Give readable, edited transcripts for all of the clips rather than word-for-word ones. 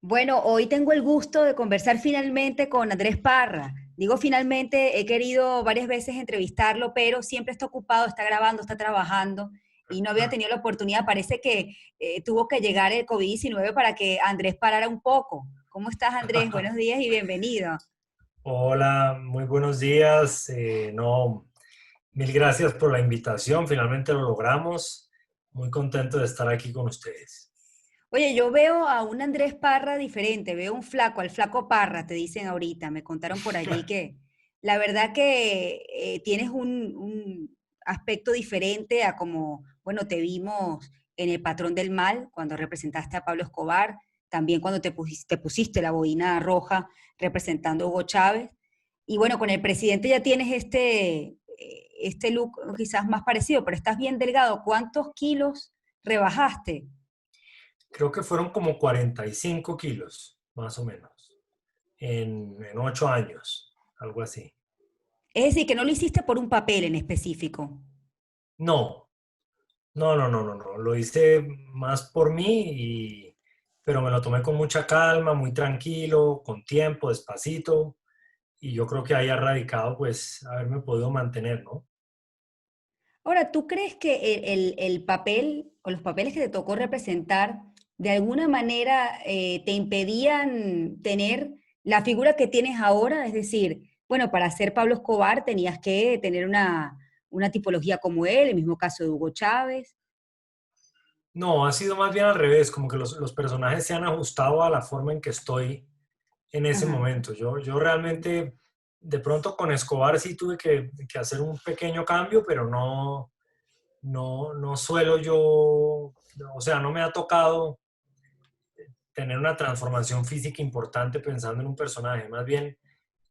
Bueno, hoy tengo el gusto de conversar finalmente con Andrés Parra. Digo finalmente, he querido varias veces entrevistarlo, pero siempre está ocupado, está grabando, está trabajando y no había tenido la oportunidad. Parece que tuvo que llegar el COVID-19 para que Andrés parara un poco. ¿Cómo estás, Andrés? Buenos días y bienvenido. Hola, muy buenos días. No, mil gracias por la invitación. Finalmente lo logramos. Muy contento de estar aquí con ustedes. Oye, yo veo a un Andrés Parra diferente, veo un flaco, al flaco Parra, te dicen ahorita, me contaron por allí que la verdad que tienes un aspecto diferente a como, bueno, te vimos en El Patrón del Mal, cuando representaste a Pablo Escobar, también cuando te pusiste la boina roja representando a Hugo Chávez, y bueno, con el presidente ya tienes este look quizás más parecido, pero estás bien delgado. ¿Cuántos kilos rebajaste? Creo que fueron como 45 kilos, más o menos, en 8 años, algo así. Es decir, que no lo hiciste por un papel en específico. No, no. Lo hice más por mí, pero me lo tomé con mucha calma, muy tranquilo, con tiempo, despacito. Y yo creo que ahí ha radicado, pues, haberme podido mantener, ¿no? Ahora, ¿tú crees que el papel o los papeles que te tocó representar de alguna manera te impedían tener la figura que tienes ahora? Es decir, bueno, para ser Pablo Escobar tenías que tener una tipología como él, el mismo caso de Hugo Chávez. No, ha sido más bien al revés, como que los personajes se han ajustado a la forma en que estoy en ese Ajá, momento. Yo realmente, de pronto con Escobar sí tuve que hacer un pequeño cambio, pero no suelo yo, o sea, no me ha tocado tener una transformación física importante pensando en un personaje. Más bien,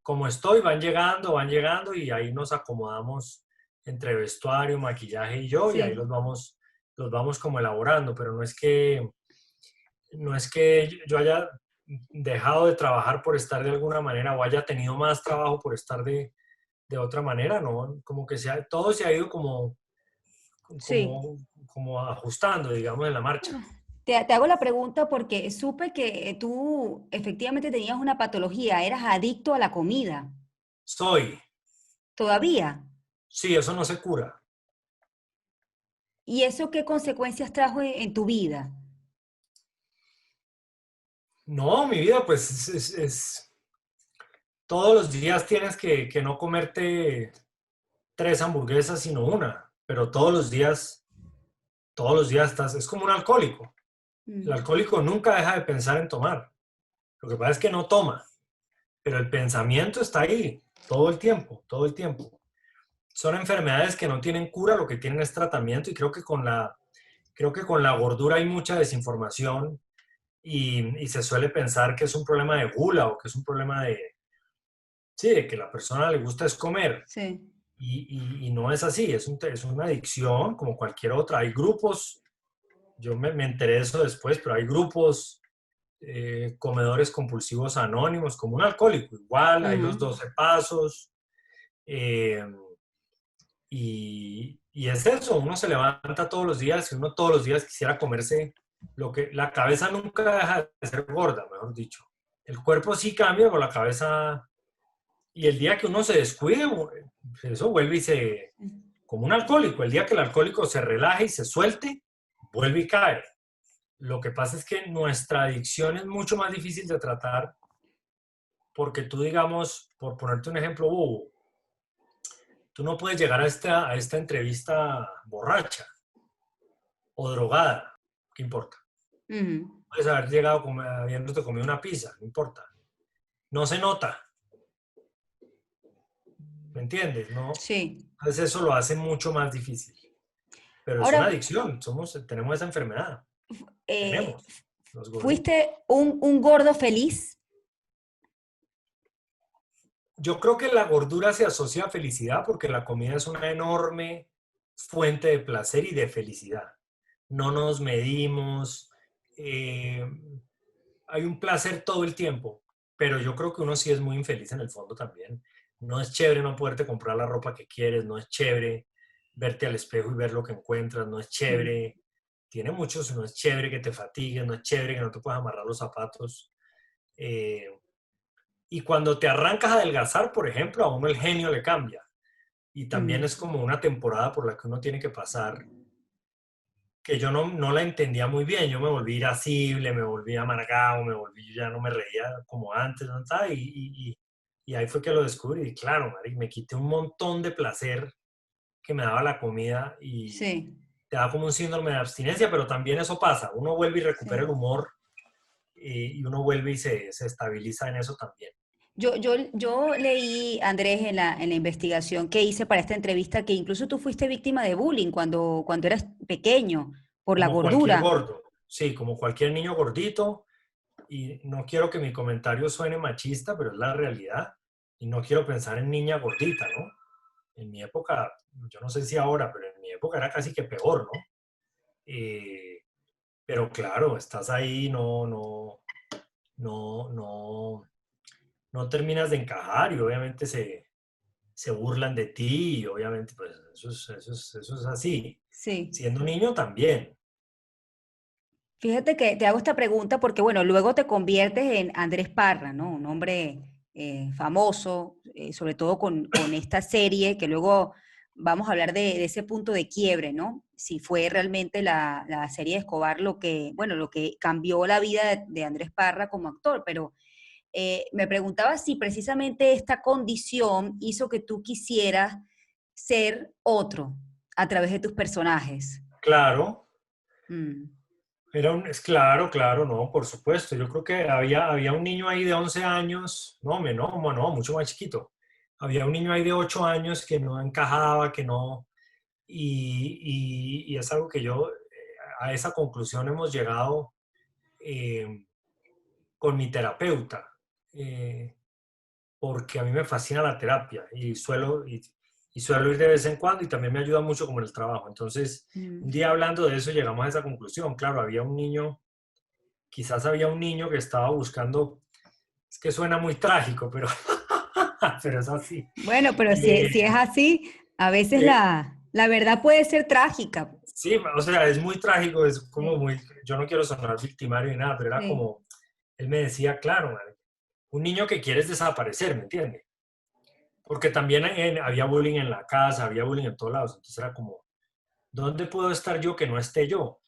como estoy, van llegando y ahí nos acomodamos entre vestuario, maquillaje y yo, y ahí sí. los vamos como elaborando, pero no es que yo haya dejado de trabajar por estar de alguna manera o haya tenido más trabajo por estar de otra manera, ¿no? Como que todo se ha ido Sí. como ajustando, digamos, en la marcha. Bueno, te hago la pregunta porque supe que tú efectivamente tenías una patología, eras adicto a la comida. Soy, Todavía. sí, eso no se cura. ¿Y eso qué consecuencias trajo en tu vida? No, mi vida, pues todos los días tienes que no comerte tres hamburguesas, sino una, pero todos los días estás, es como un alcohólico. El Mm. alcohólico nunca deja de pensar en tomar. Lo que pasa es que no toma, pero el pensamiento está ahí todo el tiempo, todo el tiempo. Son enfermedades que no tienen cura, lo que tienen es tratamiento y creo que con la gordura hay mucha desinformación y se suele pensar que es un problema de gula o que es un problema sí, de que la persona le gusta es comer Sí, y no es así, es una adicción como cualquier otra. Hay grupos, me enteré de eso después, pero hay grupos comedores compulsivos anónimos, como un alcohólico, igual, hay los ujú. 12 pasos, eh, y es eso, uno se levanta todos los días y uno todos los días quisiera comerse lo que la cabeza nunca deja de ser gorda, mejor dicho. El cuerpo sí cambia, pero la cabeza, y el día que uno se descuide, eso vuelve como un alcohólico, el día que el alcohólico se relaje y se suelte, vuelve y cae. Lo que pasa es que nuestra adicción es mucho más difícil de tratar porque tú, digamos, por ponerte un ejemplo bobo, tú no puedes llegar a a esta entrevista borracha o drogada, ¿qué importa? Ujú. Puedes haber llegado habiéndote comido una pizza, no importa. No se nota, ¿me entiendes? No. Sí. Entonces eso lo hace mucho más difícil. Pero es una Ahora, adicción, tenemos esa enfermedad, eh, tenemos los gorditos. ¿fuiste un gordo feliz? Yo creo que la gordura se asocia a felicidad porque la comida es una enorme fuente de placer y de felicidad. No nos medimos, eh, hay un placer todo el tiempo, pero yo creo que uno sí es muy infeliz en el fondo también. No es chévere no poderte comprar la ropa que quieres, no es chévere verte al espejo y ver lo que encuentras, no es Mm. chévere. Tiene muchos, no es chévere que te fatigues, no es chévere que no te puedas amarrar los zapatos. Eh, y cuando te arrancas a adelgazar, por ejemplo, a uno el genio le cambia. Y también Mm, es como una temporada por la que uno tiene que pasar, que yo no la entendía muy bien. Yo me volví irascible, me volví amargado, yo ya no me reía como antes, ¿no? Y ahí fue que lo descubrí. Y claro, Mari, me quité un montón de placer que me daba la comida y sí, te da como un síndrome de abstinencia, pero también eso pasa. Uno vuelve y recupera el sí. humor y uno vuelve y se estabiliza en eso también. Yo leí, Andrés, en la investigación que hice para esta entrevista, que incluso tú fuiste víctima de bullying cuando eras pequeño, por la Como cualquier gordura. gordo, sí, como cualquier niño gordito. Y no quiero que mi comentario suene machista, pero es la realidad. Y no quiero pensar en niña gordita, ¿no? En mi época, yo no sé si ahora, pero en mi época era casi que peor, ¿no? Eh, pero claro, estás ahí, no, no, no terminas de encajar y obviamente se burlan de ti y obviamente pues eso es así. Sí. Siendo niño también. Fíjate que te hago esta pregunta porque, bueno, luego te conviertes en Andrés Parra, ¿no? Un hombre famoso, sobre todo con esta serie, que luego vamos a hablar de ese punto de quiebre, ¿no? Si fue realmente la serie de Escobar lo que, bueno, lo que cambió la vida de Andrés Parra como actor, pero me preguntaba si precisamente esta condición hizo que tú quisieras ser otro a través de tus personajes. Claro, Mm, es claro, claro, no, por supuesto. Yo creo que había un niño ahí de 11 años, no, mucho más chiquito. Había un niño ahí de 8 años que no encajaba, que no, y es algo que a esa conclusión hemos llegado eh, con mi terapeuta, eh, porque a mí me fascina la terapia y suelo ir de vez en cuando y también me ayuda mucho como en el trabajo. Entonces, un mm. día hablando de eso llegamos a esa conclusión. Claro, quizás había un niño que estaba buscando, es que suena muy trágico, pero, pero es así. Bueno, pero Eh, si es así, a veces eh, la verdad puede ser trágica. sí, o sea, es muy trágico, es como Sí, muy, yo no quiero sonar victimario ni nada, pero era sí. como, él me decía, claro, man, un niño que quieres desaparecer, ¿me entiendes? Porque también había bullying en la casa, había bullying en todos lados, entonces era como, ¿dónde puedo estar yo que no esté yo?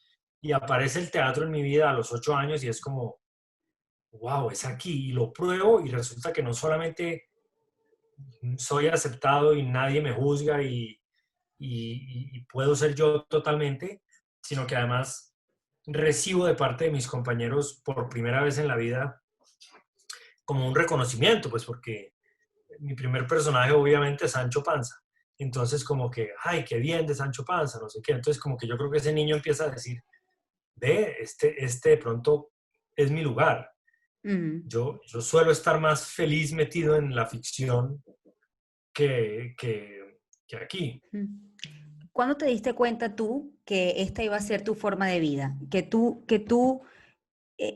Y aparece el teatro en mi vida a los 8 años y es como, wow, es aquí, y lo pruebo y resulta que no solamente soy aceptado y nadie me juzga y puedo ser yo totalmente, sino que además recibo de parte de mis compañeros por primera vez en la vida como un reconocimiento, pues porque mi primer personaje obviamente es Sancho Panza. Entonces como que, ay, qué bien de Sancho Panza, no sé qué. Entonces como que yo creo que ese niño empieza a decir, ve, este de pronto es mi lugar. Mm. Yo suelo estar más feliz metido en la ficción que aquí. Mm. ¿Cuándo te diste cuenta tú que esta iba a ser tu forma de vida? Que tú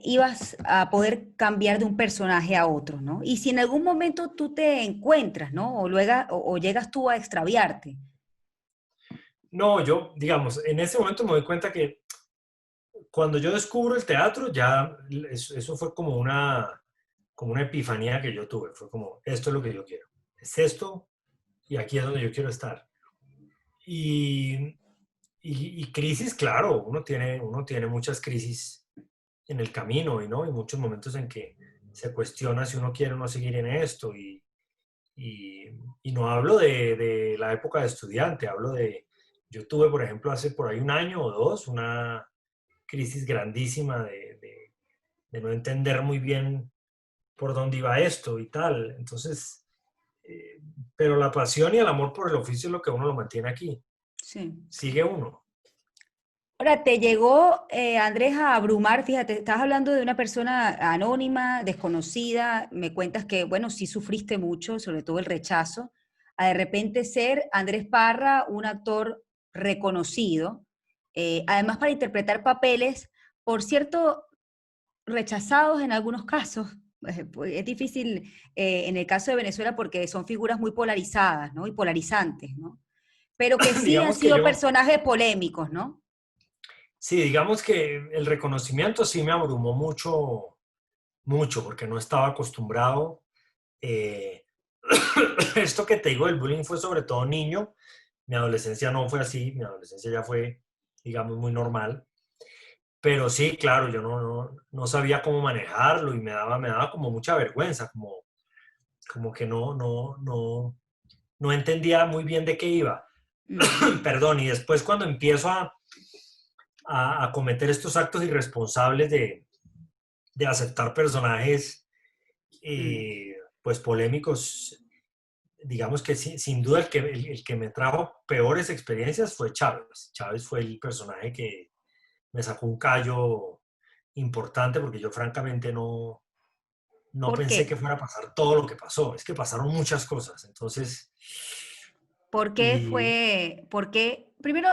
ibas a poder cambiar de un personaje a otro, ¿no? Y si en algún momento tú te encuentras, ¿no? O llegas tú a extraviarte. No, yo, digamos, en ese momento me doy cuenta que cuando yo descubro el teatro, ya eso fue como una epifanía que yo tuve. Fue como, esto es lo que yo quiero. Es esto y aquí es donde yo quiero estar. Y, y crisis, claro, uno tiene muchas crisis en el camino y, ¿no? Y muchos momentos en que se cuestiona si uno quiere o no seguir en esto. Y, y no hablo de la época de estudiante, yo tuve, por ejemplo, hace por ahí un año o dos, una crisis grandísima de no entender muy bien por dónde iba esto y tal. Entonces, eh, pero la pasión y el amor por el oficio es lo que uno lo mantiene aquí. Sí. Sigue uno. Ahora, te llegó, Andrés, a abrumar, fíjate, estás hablando de una persona anónima, desconocida, me cuentas que, bueno, sí sufriste mucho, sobre todo el rechazo, a de repente ser Andrés Parra, un actor reconocido, además para interpretar papeles, por cierto, rechazados en algunos casos. Pues, es difícil en el caso de Venezuela porque son figuras muy polarizadas, ¿no? Y polarizantes, ¿no? Pero que sí han Digamos que sido yo, personajes polémicos, ¿no? sí, digamos que el reconocimiento sí me abrumó mucho, mucho, porque no estaba acostumbrado. Eh, Esto que te digo del bullying fue sobre todo niño. Mi adolescencia no fue así, mi adolescencia ya fue, digamos, muy normal. Pero sí, claro, yo no sabía cómo manejarlo y me daba como mucha vergüenza, como que no entendía muy bien de qué iba. Ujú, Perdón, y después cuando empiezo a cometer estos actos irresponsables de aceptar personajes mm. pues polémicos, digamos que sin duda el que me trajo peores experiencias fue Chávez. Chávez fue el personaje que me sacó un callo importante porque yo francamente no ¿Por pensé qué? que fuera a pasar todo lo que pasó. Es que pasaron muchas cosas. Entonces, ¿Por qué y... fue? ¿Por qué? Primero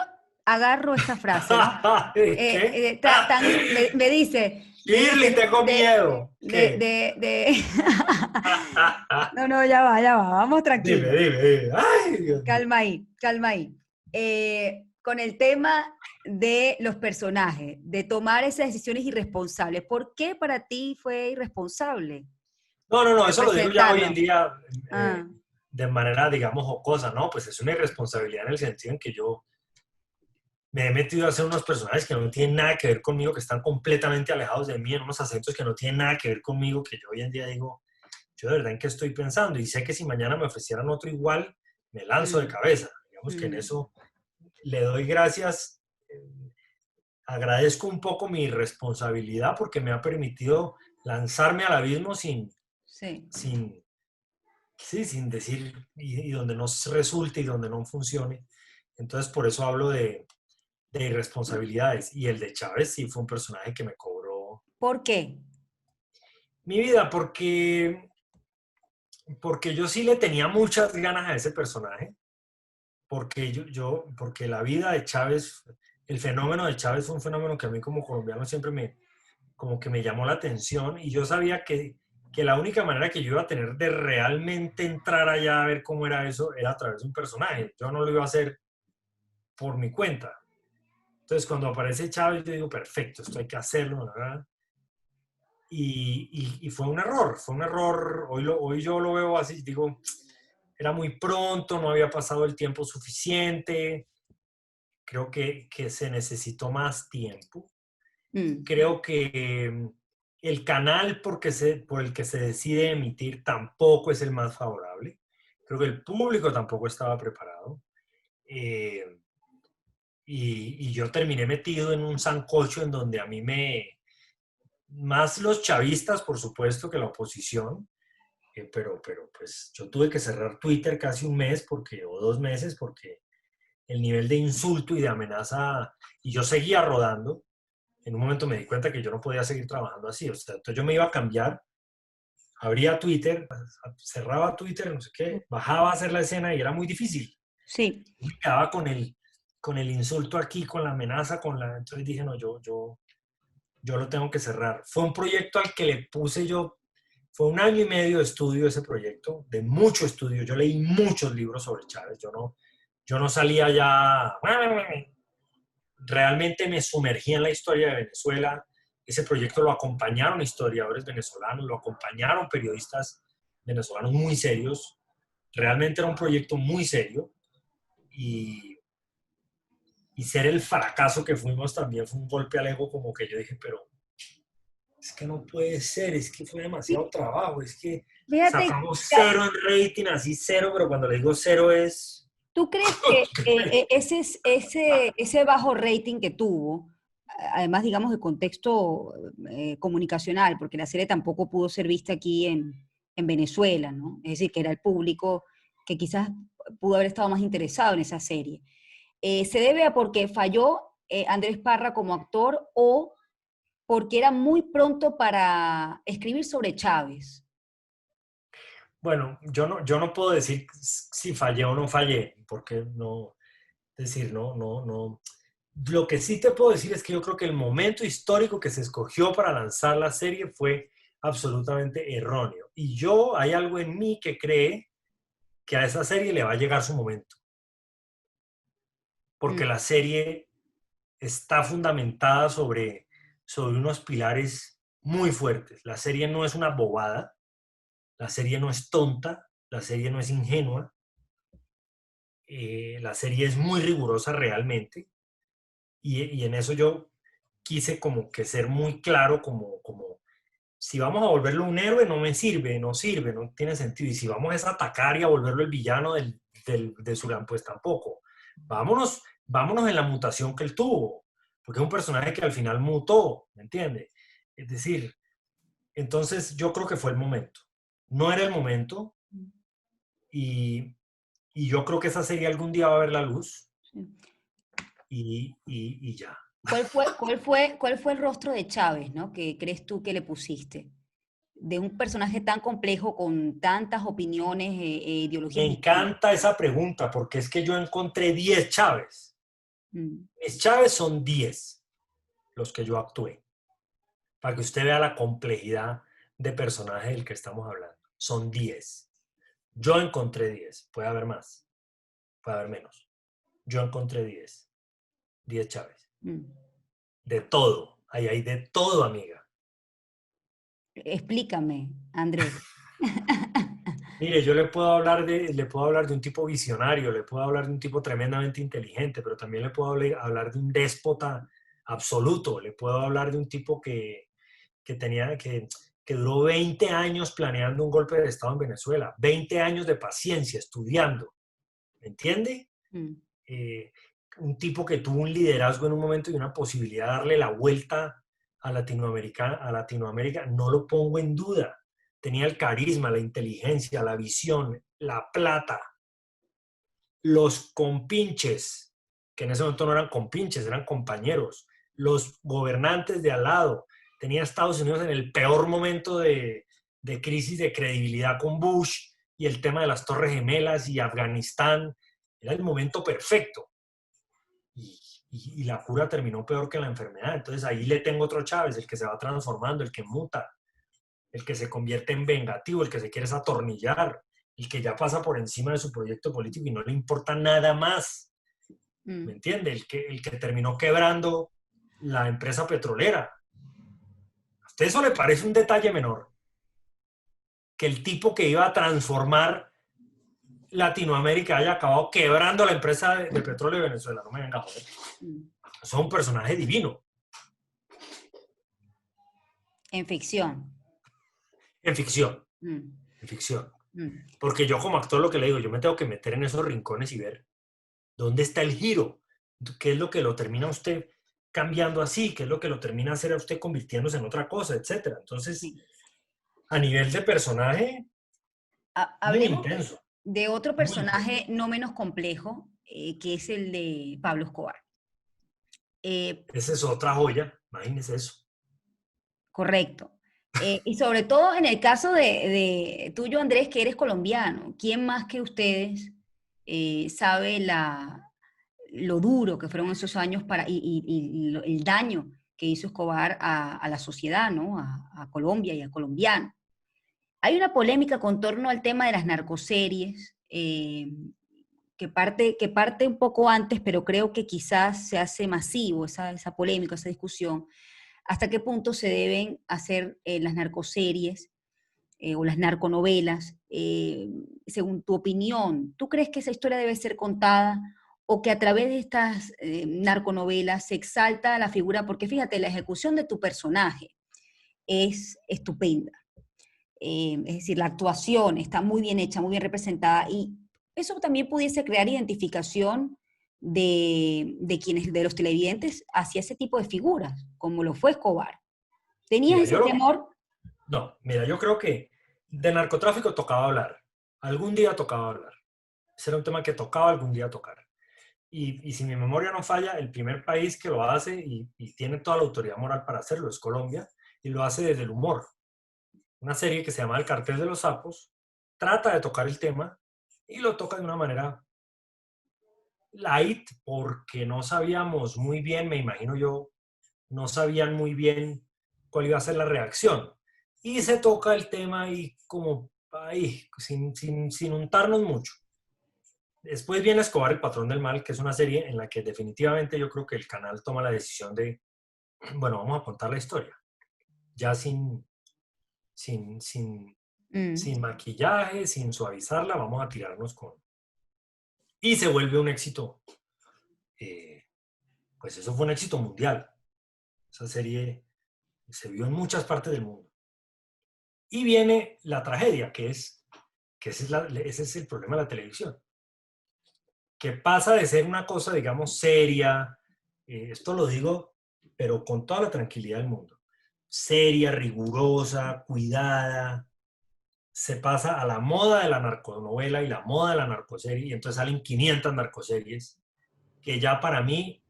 agarro esta frase, ¿no? ¿Qué? Me dice, Shirley, tengo miedo. ¿Qué? No, no, ya va, vamos Dime, tranquilos. dime, dime. Ay, Dios mío. Calma ahí, calma ahí. Con el tema de los personajes, de tomar esas decisiones irresponsables, ¿por qué para ti fue irresponsable No, eso lo digo ya hoy en representarlo? día Ah, de manera, digamos, jocosa, ¿no? Pues es una irresponsabilidad en el sentido en que yo me he metido a hacer unos personajes que no tienen nada que ver conmigo, que están completamente alejados de mí, en unos acentos que no tienen nada que ver conmigo, que yo hoy en día digo, yo de verdad en qué estoy pensando, y sé que si mañana me ofrecieran otro igual, me lanzo de mm, cabeza. Digamos que en mm, eso le doy gracias, agradezco un poco mi responsabilidad porque me ha permitido lanzarme al abismo sí. sin, sí, sin decir, y donde no resulte y donde no funcione. Entonces, por eso hablo de irresponsabilidades. Y el de Chávez sí fue un personaje que me cobró ¿Por qué? mi vida, porque yo sí le tenía muchas ganas a ese personaje, porque porque la vida de Chávez, el fenómeno de Chávez fue un fenómeno que a mí como colombiano siempre como que me llamó la atención y yo sabía que la única manera que yo iba a tener de realmente entrar allá a ver cómo era eso era a través de un personaje. Yo no lo iba a hacer por mi cuenta. Entonces, cuando aparece Chávez, yo digo, perfecto, esto hay que hacerlo, ¿verdad? Y fue un error, hoy yo lo veo así, digo, era muy pronto, no había pasado el tiempo suficiente, creo que se necesitó más tiempo, Mm, creo que el canal por el que se decide emitir tampoco es el más favorable, creo que el público tampoco estaba preparado, eh, y yo terminé metido en un sancocho en donde a mí más los chavistas, por supuesto, que la oposición, pero pues yo tuve que cerrar Twitter casi un mes o 2 meses porque el nivel de insulto y de amenaza, y yo seguía rodando, en un momento me di cuenta que yo no podía seguir trabajando así, o sea, entonces yo me iba a cambiar, abría Twitter, cerraba Twitter, no sé qué, bajaba a hacer la escena y era muy difícil. sí. Me quedaba con el insulto aquí, con la amenaza, entonces dije, no, yo lo tengo que cerrar. Fue un proyecto al que le puse yo, fue 1 año y medio de estudio ese proyecto, de mucho estudio. Yo leí muchos libros sobre Chávez, yo no salía ya, realmente me sumergí en la historia de Venezuela. Ese proyecto lo acompañaron historiadores venezolanos, lo acompañaron periodistas venezolanos muy serios. Realmente era un proyecto muy serio y, y ser el fracaso que fuimos también fue un golpe al ego, como que yo dije, pero es que no puede ser, es que fue demasiado Fí- trabajo, es que Fíjate, sacamos cero en rating, así cero, pero cuando le digo cero es... ¿tú crees que ese bajo rating que tuvo, además, digamos, de contexto comunicacional, porque la serie tampoco pudo ser vista aquí en Venezuela, ¿no? Es decir, que era el público que quizás pudo haber estado más interesado en esa serie. ¿Se debe a porque falló Andrés Parra como actor o porque era muy pronto para escribir sobre Chávez? Bueno, yo no puedo decir si fallé o no fallé, porque no, es decir, no. Lo que sí te puedo decir es que yo creo que el momento histórico que se escogió para lanzar la serie fue absolutamente erróneo. Y hay algo en mí que cree que a esa serie le va a llegar su momento, Mm, porque la serie está fundamentada sobre unos pilares muy fuertes. La serie no es una bobada, la serie no es tonta, la serie no es ingenua, la serie es muy rigurosa realmente y en eso yo quise como que ser muy claro como si vamos a volverlo un héroe no me sirve, no sirve, no tiene sentido. Y si vamos a atacar y a volverlo el villano de Zulan, pues tampoco. Vámonos en la mutación que él tuvo, porque es un personaje que al final mutó, ¿me entiende? Es decir, entonces yo creo que fue el momento. No era el momento y, y yo creo que esa serie algún día va a ver la luz Sí. y ya. ¿Cuál fue el rostro de Chávez, ¿no? Que crees tú que le pusiste? De un personaje tan complejo, con tantas opiniones, Me ideologías distintas. encanta esa pregunta porque es que yo encontré 10 Chávez. Mm. Mis Chávez son 10 los que yo actué, para que usted vea la complejidad de personaje del que estamos hablando. Son 10. Yo encontré 10. Puede haber más, puede haber menos. Yo encontré 10. 10 Chávez. Mm. De todo. Ahí hay de todo, amiga. Explícame, Andrés. Mire, yo le puedo hablar de un tipo visionario, le puedo hablar de un tipo tremendamente inteligente, pero también le puedo hablar de un déspota absoluto, le puedo hablar de un tipo que duró 20 años planeando un golpe de Estado en Venezuela, 20 años de paciencia, estudiando, ¿me entiende? Mm. Eh, un tipo que tuvo un liderazgo en un momento y una posibilidad de darle la vuelta a Latinoamérica, no lo pongo en duda. Tenía el carisma, la inteligencia, la visión, la plata, los compinches, que en ese momento no eran compinches, eran compañeros, los gobernantes de al lado. Tenía a Estados Unidos en el peor momento de crisis de credibilidad con Bush y el tema de las Torres Gemelas y Afganistán. Era el momento perfecto. Y, y la cura terminó peor que la enfermedad. Entonces ahí le tengo otro Chávez, el que se va transformando, el que muta, el que se convierte en vengativo, el que se quiere atornillar, el que ya pasa por encima de su proyecto político y no le importa nada más. ¿Me Mm. entiende? El que terminó quebrando la empresa petrolera. ¿A usted eso le parece un detalle menor? Que el tipo que iba a transformar Latinoamérica haya acabado quebrando la empresa de petróleo de Venezuela. No me venga a joder. Mm. Eso es un personaje divino. En ficción. En ficción. Mm. En ficción. Mm. Porque yo como actor lo que le digo, yo me tengo que meter en esos rincones y ver dónde está el giro, qué es lo que lo termina a usted cambiando así, qué es lo que lo termina a hacer a usted convirtiéndose en otra cosa, etcétera. Entonces, Sí. a nivel de personaje, muy Hablemos intenso, de otro muy intenso. personaje no menos complejo, que es el de Pablo Escobar. Eh, Esa es otra joya, imagínese eso. Correcto. Y sobre todo en el caso de tuyo, Andrés, que eres colombiano, ¿quién más que ustedes sabe lo duro que fueron esos años el daño que hizo Escobar a la sociedad, ¿no? A Colombia y a colombianos? Hay una polémica con torno al tema de las narcoseries, que parte un poco antes, pero creo que quizás se hace masivo esa polémica, esa discusión. ¿Hasta qué punto se deben hacer las narcoseries o las narconovelas? Según tu opinión, ¿tú crees que esa historia debe ser contada o que a través de estas narconovelas se exalta la figura? Porque fíjate, la ejecución de tu personaje es estupenda. Es decir, la actuación está muy bien hecha, muy bien representada, y eso también pudiese crear identificación de los televidentes hacia ese tipo de figuras, como lo fue Escobar. ¿Tenías Mira, ese temor? no, mira, yo creo que de narcotráfico tocaba hablar. Algún día tocaba hablar. Ese era un tema que tocaba algún día tocar. Y si mi memoria no falla, el primer país que lo hace y tiene toda la autoridad moral para hacerlo es Colombia, y lo hace desde el humor. Una serie que se llama El Cartel de los Sapos trata de tocar el tema y lo toca de una manera light porque no sabíamos muy bien, me imagino yo, no sabían muy bien cuál iba a ser la reacción. Y se toca el tema y como ahí, sin untarnos mucho. Después viene Escobar, el patrón del mal, que es una serie en la que definitivamente yo creo que el canal toma la decisión de, bueno, vamos a contar la historia. ya sin, sin, Mm. sin maquillaje, sin suavizarla, vamos a tirarnos con... Y se vuelve un éxito, eh, pues eso fue un éxito mundial. Esa serie se vio en muchas partes del mundo. Y viene la tragedia, que ese es el problema de la televisión, que pasa de ser una cosa, digamos, seria, esto lo digo, pero con toda la tranquilidad del mundo, seria, rigurosa, cuidada, se pasa a la moda de la narconovela y la moda de la narcoserie, y entonces salen 500 narcoseries, que ya para mí,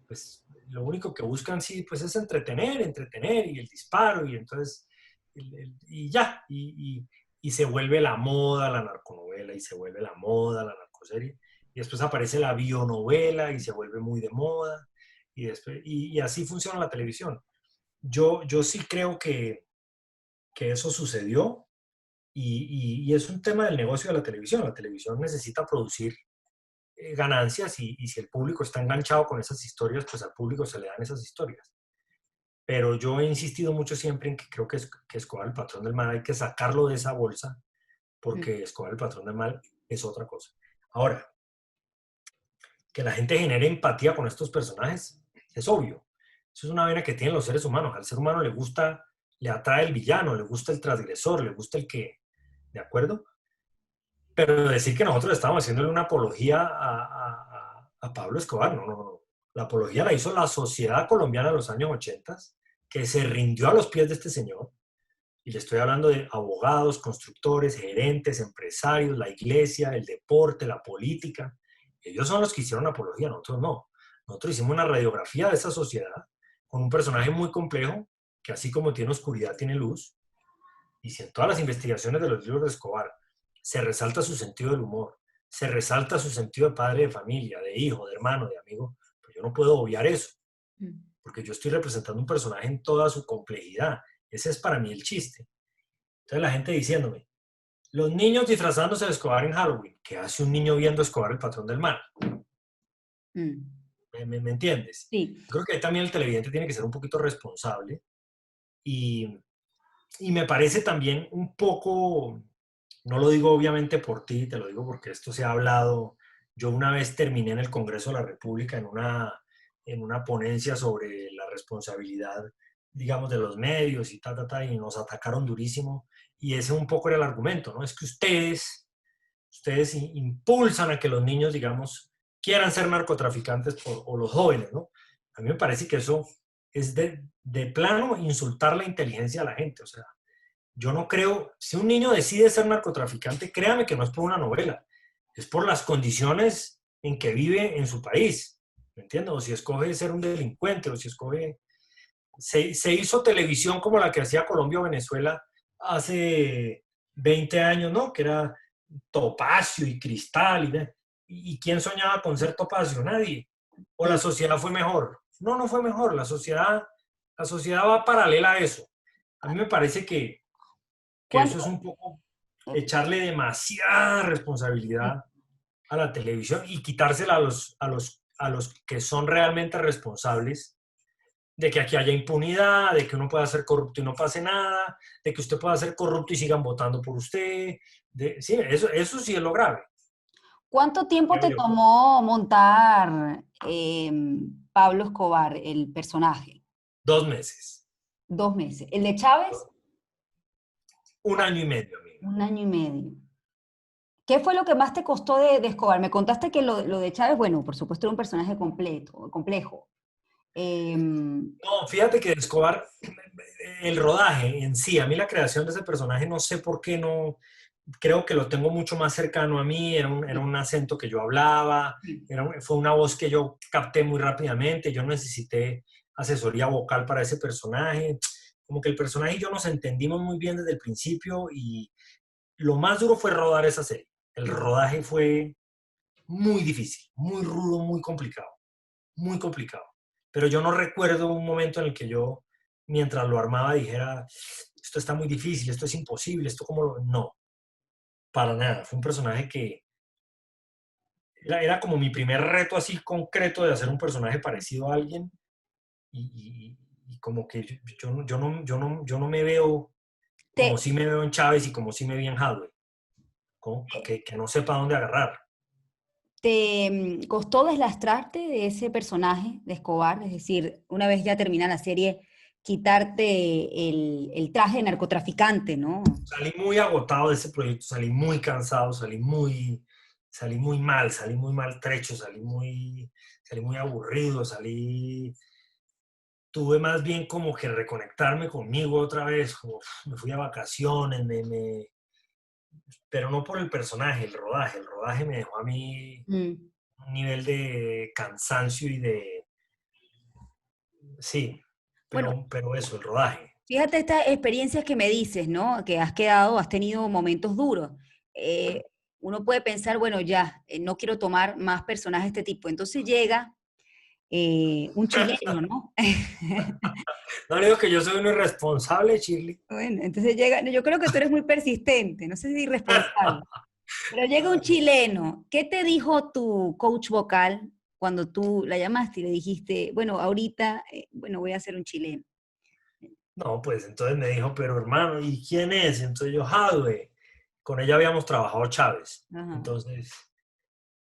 pues lo único que buscan sí, pues es entretener, entretener, y el disparo, y entonces, y ya, y se vuelve la moda la narconovela, y se vuelve la moda la narcoserie, y después aparece la bionovela, y se vuelve muy de moda, y, después, y así funciona la televisión. Yo sí creo que eso sucedió, y es un tema del negocio de la televisión. La televisión necesita producir ganancias y si el público está enganchado con esas historias, pues al público se le dan esas historias. Pero yo he insistido mucho siempre en que creo que Escobar, el patrón del mal, hay que sacarlo de esa bolsa Mm. porque Escobar, el patrón del mal, es otra cosa. Ahora, que la gente genere empatía con estos personajes es obvio. Eso es una vena que tienen los seres humanos. Al ser humano le gusta, le atrae el villano, le gusta el transgresor, le gusta el que, ¿de acuerdo? Pero decir que nosotros estamos haciéndole una apología a Pablo Escobar, no, no, no. La apología la hizo la sociedad colombiana en los años 80, que se rindió a los pies de este señor. Y le estoy hablando de abogados, constructores, gerentes, empresarios, la iglesia, el deporte, la política. Ellos son los que hicieron apología, nosotros no. Nosotros hicimos una radiografía de esa sociedad con un personaje muy complejo, que así como tiene oscuridad, tiene luz. Y si en todas las investigaciones de los libros de Escobar se resalta su sentido del humor, se resalta su sentido de padre de familia, de hijo, de hermano, de amigo, pues yo no puedo obviar eso, Mm. porque yo estoy representando un personaje en toda su complejidad. Ese es para mí el chiste. Entonces la gente diciéndome, los niños disfrazándose de Escobar en Halloween, ¿qué hace un niño viendo Escobar el patrón del mal? Mm. ¿Me entiendes? Sí. Yo creo que ahí también el televidente tiene que ser un poquito responsable y, y me parece también un poco, no lo digo obviamente por ti, te lo digo porque esto se ha hablado. Yo una vez terminé en el Congreso de la República en una ponencia sobre la responsabilidad, digamos, de los medios y y nos atacaron durísimo. Y ese un poco era el argumento, ¿no? Es que ustedes impulsan a que los niños, digamos, quieran ser narcotraficantes o los jóvenes, ¿no? A mí me parece que eso es de plano insultar la inteligencia de la gente. O sea, yo no creo, si un niño decide ser narcotraficante, créame que no es por una novela, es por las condiciones en que vive en su país, ¿me entiendes? O si escoge ser un delincuente, o si escoge... Se hizo televisión como la que hacía Colombia o Venezuela hace 20 años, ¿no? Que era Topacio y Cristal. ¿Y quién soñaba con ser Topacio? Nadie. ¿O la Mm. sociedad fue mejor? No, no fue mejor. La sociedad va paralela a eso. A mí me parece que eso es ¿Cuánto? un poco echarle demasiada Mm. responsabilidad a la televisión y quitársela a los que son realmente responsables de que aquí haya impunidad, de que uno pueda ser corrupto y no pase nada, de que usted pueda ser corrupto y sigan votando por usted. Sí, eso sí es lo grave, ¿Cuánto tiempo creo te yo. tomó montar Pablo Escobar, el personaje? 2 meses, 2 meses. ¿El de Chávez? 1 año y medio, amigo. 1 año y medio. ¿Qué fue lo que más te costó de Escobar? Me contaste que lo de Chávez, bueno, por supuesto era un personaje complejo. Em, No, fíjate que Escobar, el rodaje en sí, a mí la creación de ese personaje, no sé por qué no, creo que lo tengo mucho más cercano a mí, era un acento que yo hablaba, fue una voz que yo capté muy rápidamente, yo necesité asesoría vocal para ese personaje, como que el personaje y yo nos entendimos muy bien desde el principio y lo más duro fue rodar esa serie. El rodaje fue muy difícil, muy rudo, muy complicado, muy complicado. Pero yo no recuerdo un momento en el que yo, mientras lo armaba, dijera, esto está muy difícil, esto es imposible, esto como lo... No, para nada. Fue un personaje que era como mi primer reto así concreto de hacer un personaje parecido a alguien y como que yo no me veo como ¿Te, si me veo en Chávez y como si me vi en Hadwe, como que no sepa dónde agarrar. te costó deslastrarte de ese personaje de Escobar? Es decir, una vez ya termina la serie, quitarte el traje de narcotraficante, ¿no? Salí muy agotado de ese proyecto, salí muy cansado, salí muy mal, salí muy maltrecho, salí muy aburrido, tuve más bien como que reconectarme conmigo otra vez, como me fui a vacaciones, pero no por el personaje, el rodaje me dejó a mí Mm. un nivel de cansancio sí, Bueno, pero eso, el rodaje. fíjate estas experiencias que me dices, ¿no? Que has quedado, has tenido momentos duros. Eh, Uno puede pensar, bueno, ya, no quiero tomar más personajes de este tipo. Entonces llega un chileno, ¿no? No le digo que yo soy un irresponsable, Shirley. Bueno, entonces llega, no, yo creo que tú eres muy persistente, no sé si irresponsable, pero llega un chileno. ¿Qué te dijo tu coach vocal cuando tú la llamaste y le dijiste, bueno, ahorita, bueno, voy a hacer un chileno? No, pues entonces me dijo, pero hermano, ¿y quién es? Entonces yo, Jadwe. Con ella habíamos trabajado Chávez. Ajá. Entonces,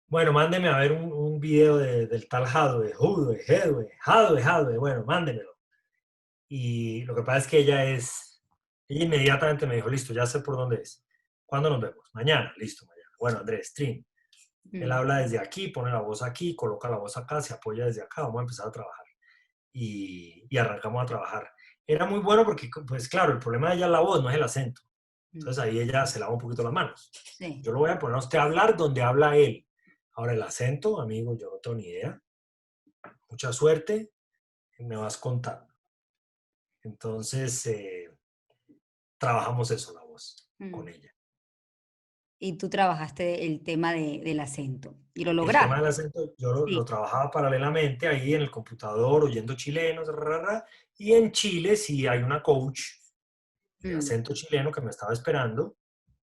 bueno, mándeme a ver un video del tal Jadwe, Judwe, Jedwe, Jadwe, Jadwe, bueno, mándemelo. Y lo que pasa es que ella inmediatamente me dijo, listo, ya sé por dónde es. ¿Cuándo nos vemos? Mañana, listo, mañana. Bueno, Andrés, stream. Él Mm, habla desde aquí, pone la voz aquí, coloca la voz acá, se apoya desde acá, vamos a empezar a trabajar. Y arrancamos a trabajar. Era muy bueno porque, pues claro, el problema de ella es la voz, no es el acento. mm, Entonces ahí ella se lava un poquito las manos. sí. Yo lo voy a poner a usted a hablar donde habla él. Ahora el acento, amigo, yo no tengo ni idea. Mucha suerte, me vas contando. Entonces, trabajamos eso, la voz, con Mm. ella. Y tú trabajaste el tema del acento y lo El tema del lograste. acento, yo lo Sí. trabajaba paralelamente ahí en el computador, oyendo chilenos, y en Chile sí hay una coach de Mm, acento chileno que me estaba esperando,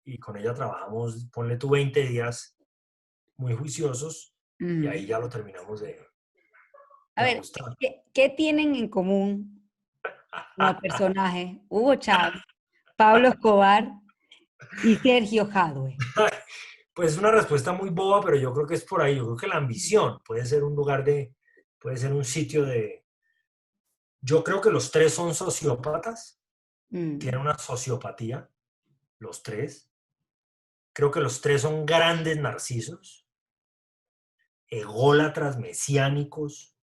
y con ella trabajamos, ponle tú 20 días muy juiciosos, y mm. ahí ya lo terminamos A de ver, ajustar. ¿qué tienen en común como personajes Hugo Chávez, Pablo Escobar y Sergio Jadwe? Pues es una respuesta muy boba, pero yo creo que es por ahí. Yo creo que la ambición puede ser un puede ser un sitio de... Yo creo que los tres son sociópatas, Mm, tienen una sociopatía, los tres. Creo que los tres son grandes narcisos, ególatras, mesiánicos.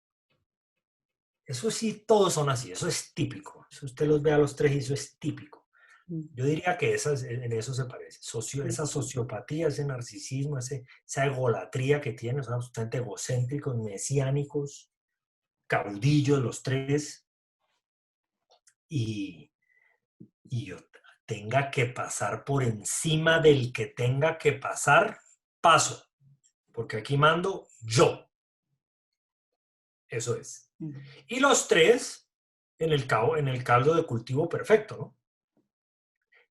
Eso sí, todos son así, eso es típico. Si usted los ve a los tres y eso es típico. mm, Yo diría que en eso se parece. mm, Esa sociopatía, ese narcisismo, esa egolatría que tienen, son absolutamente egocéntricos, mesiánicos, caudillos los tres, y, y yo tenga que pasar por encima del que tenga que pasar, paso, porque aquí mando yo. Eso es. mm. Y los tres en el caldo de cultivo perfecto, ¿no?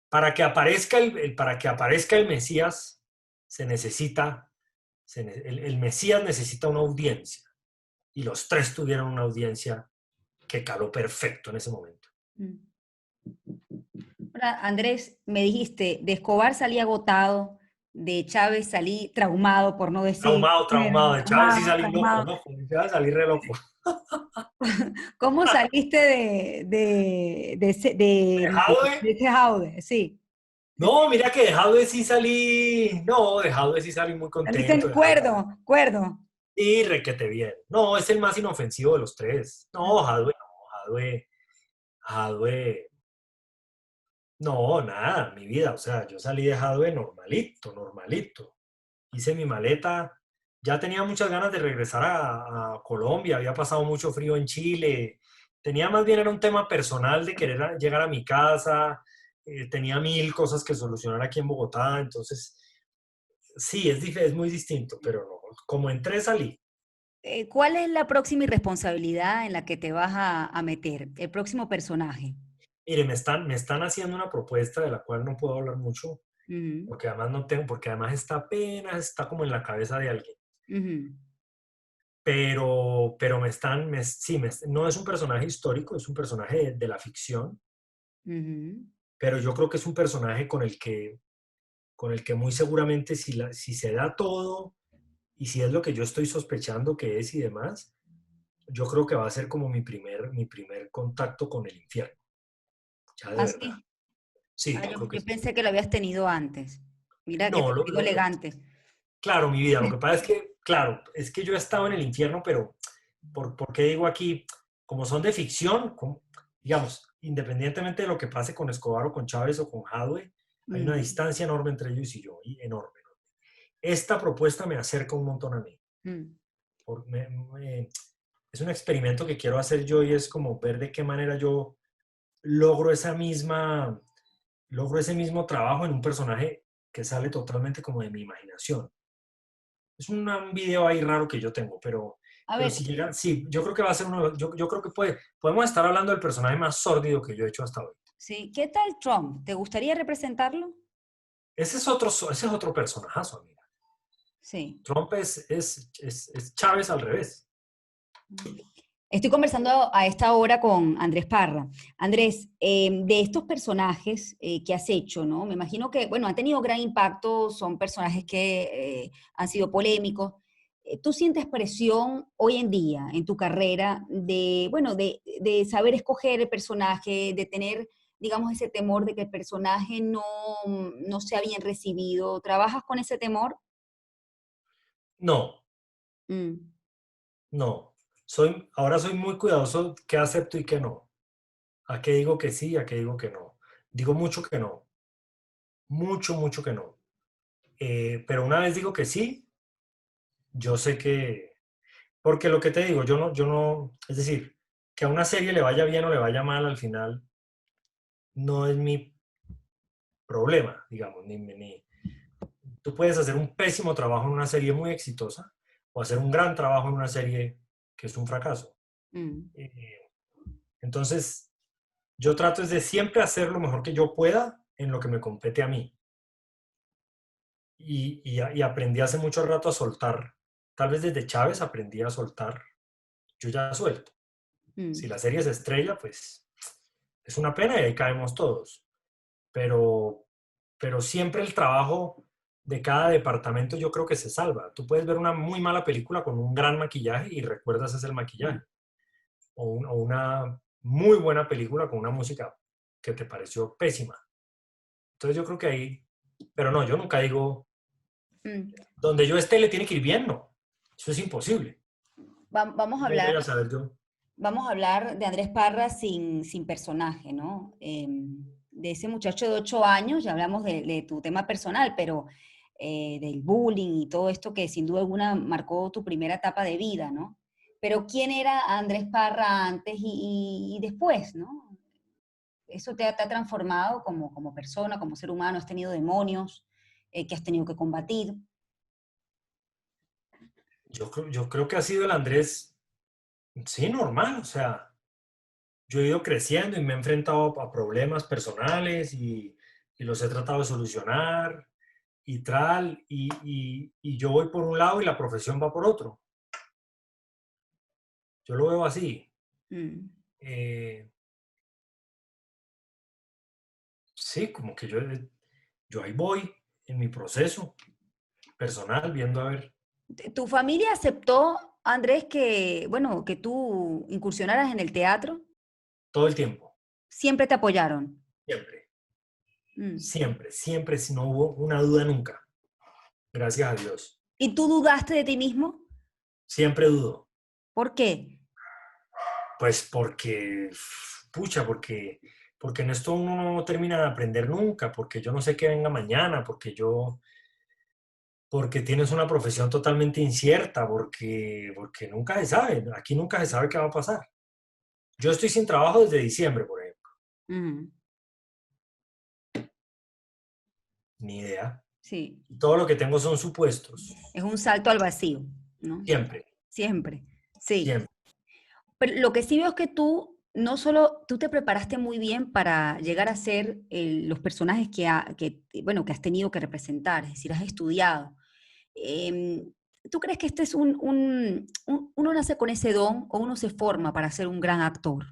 Para que aparezca el Mesías, se necesita, el Mesías necesita una audiencia. Y los tres tuvieron una audiencia que caló perfecto en ese momento. Mm. Ahora, Andrés, me dijiste, de Escobar salí agotado, de Chávez salí traumado, por no decir, Traumado, bueno, traumado. De Chávez sí traumado, salí loco, traumado. loco. De Chávez salí re loco. ¿Cómo saliste Dejado, de ese jaude? Sí. no, mira que dejado de sí salí. No, dejado de sí salí muy contento. Saliste cuerdo, cuerdo. Y requete bien. No, es el más inofensivo de los tres. No, Jadwe, no, Jadwe. No, nada, mi vida. O sea, yo salí de Jadwe normalito, normalito. Hice mi maleta. Ya tenía muchas ganas de regresar a Colombia. Había pasado mucho frío en Chile. Tenía más bien era un tema personal de querer llegar a mi casa. Tenía mil cosas que solucionar aquí en Bogotá. Entonces, sí, es muy distinto, pero no, como entré, salí. ¿Cuál es la próxima irresponsabilidad en la que te vas a meter? El próximo personaje. Mire, me están haciendo una propuesta de la cual no puedo hablar mucho, Ujú, porque además no tengo, porque además está apenas, está como en la cabeza de alguien. ujú. pero sí, no es un personaje histórico, es un personaje de la ficción, Ujú. pero yo creo que es un personaje con el que muy seguramente si se da todo y si es lo que yo estoy sospechando que es y demás, yo creo que va a ser como mi primer contacto con el infierno, ya de ¿Ah, verdad. sí? Sí, Ah, yo creo que yo sí. pensé que lo habías tenido antes. Mira que te No, digo elegante. claro, mi vida, lo que pasa es que, claro, es que yo he estado en el infierno, pero ¿por qué digo aquí? Como son de ficción, digamos, independientemente de lo que pase con Escobar o con Chávez o con Jadwe, hay una Mm, distancia enorme entre ellos y yo, y enorme. Esta propuesta me acerca un montón a mí. mm. Por- es un experimento que quiero hacer yo y es como ver de qué manera yo logro logro ese mismo trabajo en un personaje que sale totalmente como de mi imaginación. Es un video ahí raro que yo tengo, A pero ver, si llega, sí, yo creo que va a ser yo creo que podemos estar hablando del personaje más sórdido que yo he hecho hasta hoy. sí, ¿qué tal Trump? ¿Te gustaría representarlo? Ese es otro personajazo, amiga. Sí. Trump es Chávez al revés. Estoy conversando a esta hora con Andrés Parra. Andrés, de estos personajes que has hecho, ¿no? Me imagino que, bueno, han tenido gran impacto, son personajes que han sido polémicos. ¿Tú sientes presión hoy en día en tu carrera de, bueno, de saber escoger el personaje, de tener, digamos, ese temor de que el personaje no sea bien recibido? ¿Trabajas con ese temor? No, Mm, no. Ahora soy muy cuidadoso qué acepto y qué no. A qué digo que sí, a qué digo que no. Digo mucho que no. Mucho, mucho que no. Pero una vez digo que sí, yo sé que, porque lo que te digo, es decir, que a una serie le vaya bien o le vaya mal al final, no es mi problema, digamos, tú puedes hacer un pésimo trabajo en una serie muy exitosa o hacer un gran trabajo en una serie que es un fracaso. mm, Eh, entonces, yo trato es de siempre hacer lo mejor que yo pueda en lo que me compete a mí. Y aprendí hace mucho rato a soltar. Tal vez desde Chávez aprendí a soltar. Yo ya suelto. Si mm. la serie se estrella, pues es una pena y ahí caemos todos. Pero, pero siempre el trabajo de cada departamento yo creo que se salva. Tú puedes ver una muy mala película con un gran maquillaje y recuerdas es el Mm. maquillaje. O una muy buena película con una música que te pareció pésima. Entonces yo creo que ahí, pero no, yo nunca digo, Mm. donde yo esté le tiene que ir bien, no. Eso es imposible. Vamos a ¿Cómo hablar voy a saber yo? Vamos a hablar de Andrés Parra sin personaje, ¿no? De ese muchacho de 8 años, ya hablamos de tu tema personal, pero del bullying y todo esto que sin duda alguna marcó tu primera etapa de vida, ¿no? Pero ¿quién era Andrés Parra antes y después, ¿no? Eso te ha transformado como persona, como ser humano, has tenido demonios que has tenido que combatir. Yo creo que ha sido el Andrés, sí, normal, o sea, yo he ido creciendo y me he enfrentado a problemas personales y los he tratado de solucionar y tal, y yo voy por un lado y la profesión va por otro. Yo lo veo así. Mm. Eh, sí, como que yo ahí voy en mi proceso personal, viendo a ver ¿Tu familia aceptó, Andrés, que, bueno, que tú incursionaras en el teatro? todo el tiempo, Siempre te apoyaron. siempre, Mm. siempre, siempre, si no hubo una duda nunca, gracias a Dios. ¿Y tú dudaste de ti mismo? Siempre dudo, ¿Por qué? pues pucha, porque en esto uno no termina de aprender nunca, porque yo no sé qué venga mañana, porque tienes una profesión totalmente incierta, porque nunca se sabe, aquí nunca se sabe qué va a pasar. Yo estoy sin trabajo desde diciembre, por ejemplo, Mm, ni idea. sí, Todo lo que tengo son supuestos, es un salto al vacío, ¿no? siempre, Siempre, sí. siempre. Pero lo que sí veo es que tú no solo, tú te preparaste muy bien para llegar a ser los personajes bueno, que has tenido que representar, es decir, has estudiado. Em, ¿Tú crees que este es uno nace con ese don o uno se forma para ser un gran actor?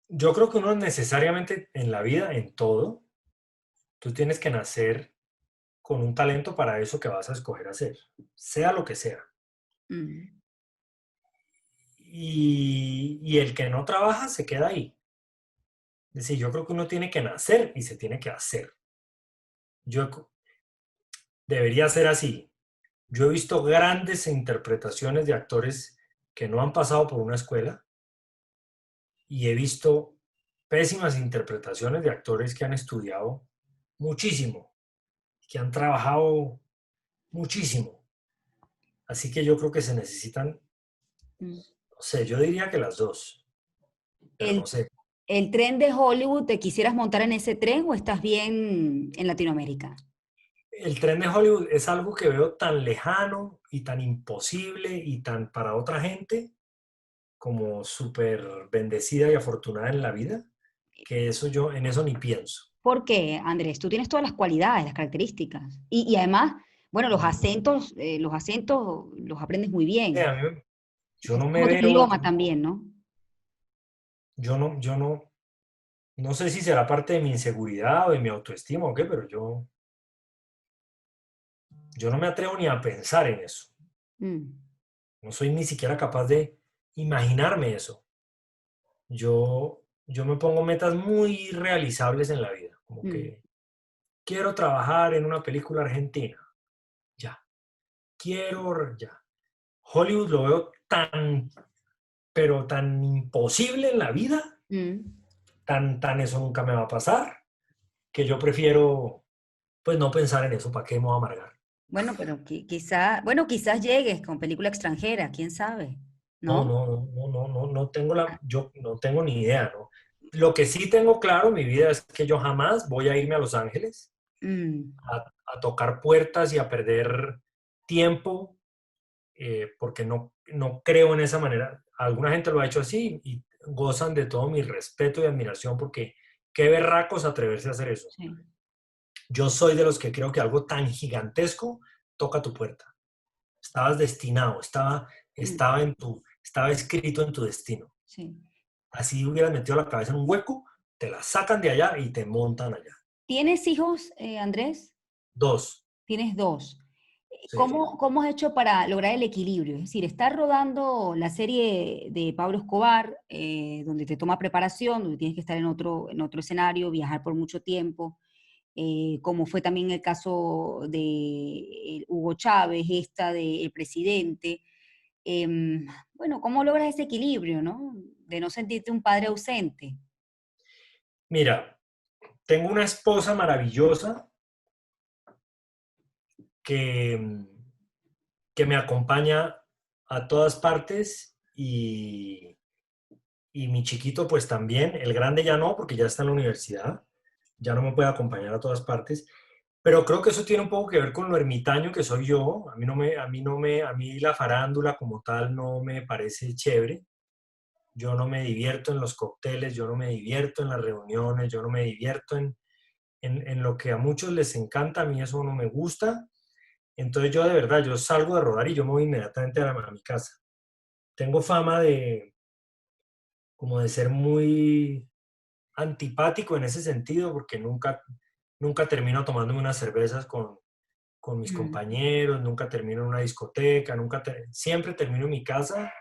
Yo creo que uno necesariamente en la vida, en todo, tú tienes que nacer con un talento para eso que vas a escoger hacer, sea lo que sea. Mm, Y el que no trabaja se queda ahí. Es decir, yo creo que uno tiene que nacer y se tiene que hacer. Yo debería ser así. Yo he visto grandes interpretaciones de actores que no han pasado por una escuela y he visto pésimas interpretaciones de actores que han estudiado muchísimo, que han trabajado muchísimo. Así que yo creo que se necesitan, mm. no sé, yo diría que las dos, pero no ¿El, sé. el tren de Hollywood, te quisieras montar en ese tren o estás bien en Latinoamérica? El tren de Hollywood es algo que veo tan lejano y tan imposible y tan para otra gente como súper bendecida y afortunada en la vida, que eso yo en eso ni pienso. ¿Por qué, Andrés? Tú tienes todas las cualidades, las características. Y además, bueno, los acentos los aprendes muy bien. A mí yo Es no me otro veo, idioma también, ¿no? no sé si será parte de mi inseguridad o de mi autoestima o qué, pero yo no me atrevo ni a pensar en eso. Mm, No soy ni siquiera capaz de imaginarme eso. Yo me pongo metas muy realizables en la vida, como mm, que quiero trabajar en una película argentina, ya, ya. Hollywood lo veo tan, pero tan imposible en la vida, mm. tan eso nunca me va a pasar, que yo prefiero, pues no pensar en eso, ¿para qué me voy a amargar? Bueno, pero bueno, quizás llegues con película extranjera, quién sabe, No, ¿no? no, no, no, no, no, no tengo yo no tengo ni idea, ¿no? Lo que sí tengo claro en mi vida es que yo jamás voy a irme a Los Ángeles Mm, a tocar puertas y a perder tiempo, porque no creo en esa manera. Alguna gente lo ha hecho así y gozan de todo mi respeto y admiración porque qué berracos atreverse a hacer eso. sí. Yo soy de los que creo que algo tan gigantesco toca tu puerta. Estabas destinado, Mm, estaba escrito en tu destino. sí. Así hubieras metido la cabeza en un hueco, te la sacan de allá y te montan allá. ¿Tienes hijos, Andrés? Dos. Tienes dos. Sí. ¿Cómo has hecho para lograr el equilibrio? Es decir, estás rodando la serie de Pablo Escobar, donde te toma preparación, donde tienes que estar en otro escenario, viajar por mucho tiempo, como fue también el caso de Hugo Chávez, esta del presidente. Em, bueno, ¿cómo logras ese equilibrio, no? De no sentirte un padre ausente. Mira, tengo una esposa maravillosa que, que me acompaña a todas partes y mi chiquito pues también, el grande ya no, porque ya está en la universidad, ya no me puede acompañar a todas partes, pero creo que eso tiene un poco que ver con lo ermitaño que soy yo. A mí la farándula como tal no me parece chévere. Yo no me divierto en los cócteles, yo no me divierto en las reuniones, yo no me divierto en lo que a muchos les encanta, a mí eso no me gusta. Entonces yo de verdad, yo salgo de rodar y yo me voy inmediatamente a mi casa. Tengo fama como de ser muy antipático en ese sentido, porque nunca termino tomándome unas cervezas con mis Mm, compañeros, nunca termino en una discoteca, siempre termino en mi casa,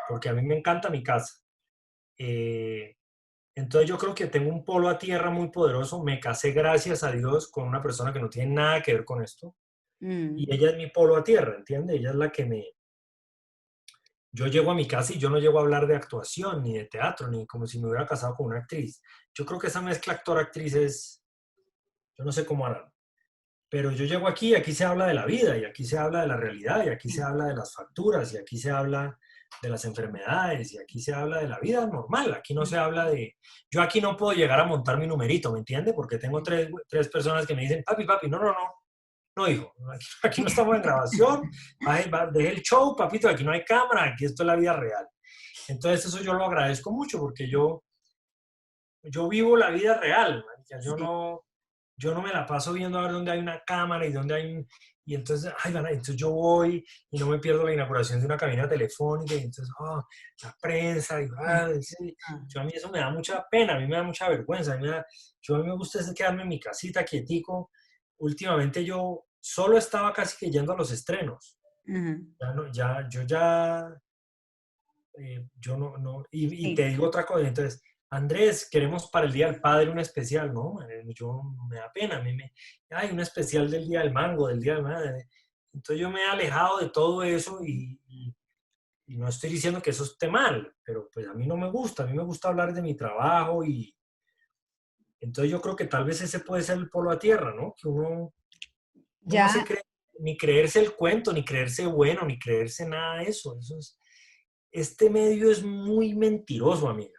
porque a mí me encanta mi casa. Eh, entonces yo creo que tengo un polo a tierra muy poderoso. Me casé, gracias a Dios, con una persona que no tiene nada que ver con esto. mm, Y ella es mi polo a tierra, ¿entiendes? Ella es la que me... Yo llego a mi casa y yo no llego a hablar de actuación, ni de teatro, ni como si me hubiera casado con una actriz. Yo creo que esa mezcla actor-actriz es... Yo no sé cómo harán. Pero yo llego aquí y aquí se habla de la vida, y aquí se habla de la realidad, y aquí se sí, habla de las facturas, y aquí se habla de las enfermedades, y aquí se habla de la vida normal. Aquí no mm, se habla de... Yo aquí no puedo llegar a montar mi numerito, ¿me entiende? Porque tengo sí. tres personas que me dicen, papi, no, no, no, no, hijo, aquí no estamos en grabación, deje el show, papito, aquí no hay cámara, aquí esto es la vida real. Entonces eso yo lo agradezco mucho porque yo vivo la vida real, marica. Sí. Yo no me la paso viendo a ver dónde hay una cámara y dónde hay Y entonces, ay, entonces yo voy y no me pierdo la inauguración de una cabina telefónica, y entonces, la prensa, y, sí. Ah, Yo, a mí eso me da mucha pena, a mí me da mucha vergüenza, a mí me gusta es quedarme en mi casita quietico. Últimamente yo solo estaba casi que yendo a los estrenos. ujú, Ya no, yo ya, yo no, y te sí. digo otra cosa, entonces, Andrés, queremos para el Día del Padre un especial, ¿no? Yo me da pena, hay un especial del Día del Mango, del Día de la Madre. Entonces yo me he alejado de todo eso y no estoy diciendo que eso esté mal, pero pues a mí no me gusta, a mí me gusta hablar de mi trabajo y entonces yo creo que tal vez ese puede ser el polo a tierra, ¿no? Que uno no se Ya, cree, ni creerse el cuento, ni creerse bueno, ni creerse nada de eso. Este medio es muy mentiroso, amiga.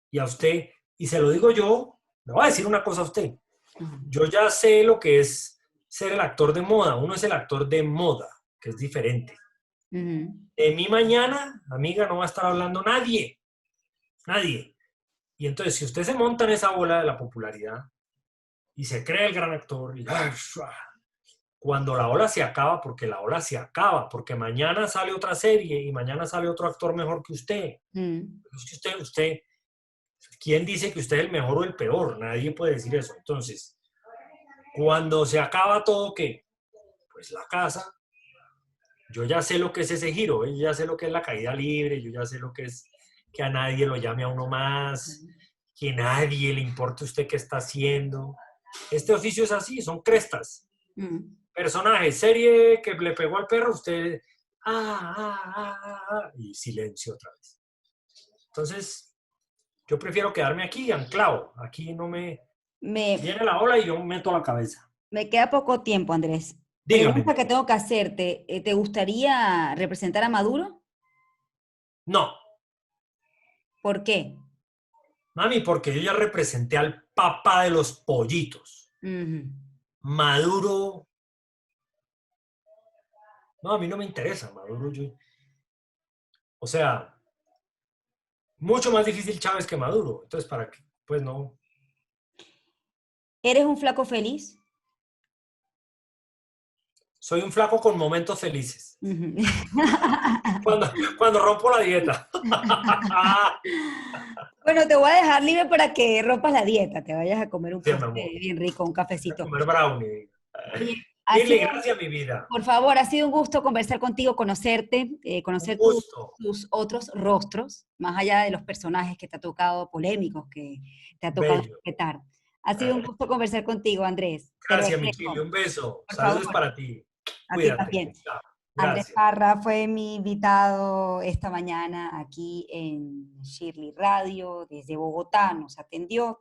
Y a usted, y se lo digo yo, le voy a decir una cosa a usted. ujú, Yo ya sé lo que es ser el actor de moda. Uno es el actor de moda, que es diferente. ujú, De mi mañana, amiga, no va a estar hablando nadie. Nadie. Y entonces, si usted se monta en esa bola de la popularidad y se cree el gran actor, cuando la ola se acaba, porque la ola se acaba, porque mañana sale otra serie y mañana sale otro actor mejor que usted. ujú. Es que ¿quién dice que usted es el mejor o el peor? Nadie puede decir eso. Entonces, cuando se acaba todo, ¿qué? Pues la casa. Yo ya sé lo que es ese giro, yo ya sé lo que es la caída libre, yo ya sé lo que es que a nadie lo llame a uno más, que a nadie le importe usted qué está haciendo. Este oficio es así, son crestas. Mm. Personaje, serie que le pegó al perro, usted, y silencio otra vez. Entonces, yo prefiero quedarme aquí anclado. Aquí no me Me, viene la ola y yo meto la cabeza. me queda poco tiempo, Andrés. Dígame, Pregunta que tengo que hacerte. ¿Te gustaría representar a Maduro? no, ¿Por qué? mami, porque yo ya representé al papá de los pollitos. Ujú. Maduro, no, a mí no me interesa, Maduro, o sea, mucho más difícil Chávez que Maduro. Entonces, ¿para qué? Pues no. ¿Eres un flaco feliz? Soy un flaco con momentos felices. Ujú. Cuando rompo la dieta. Bueno, te voy a dejar libre para que rompas la dieta, te vayas a comer un Sí, mi postre amor. bien rico, un Voy a cafecito. comer brownie. Oye, ha Dile sido, gracias, mi vida. por favor, ha sido un gusto conversar contigo, conocerte, Un conocer gusto. tus otros rostros, más allá de los personajes que te ha tocado, polémicos, que te ha tocado Bello. interpretar. Ha sido un gusto conversar contigo, Andrés. Te lo Gracias, mi Chile. agradezco, Un beso. por favor, Saludos para ti. a ti Cuídate. también. Chao. Andrés Gracias. Parra fue mi invitado esta mañana aquí en Shirley Radio, desde Bogotá, nos atendió.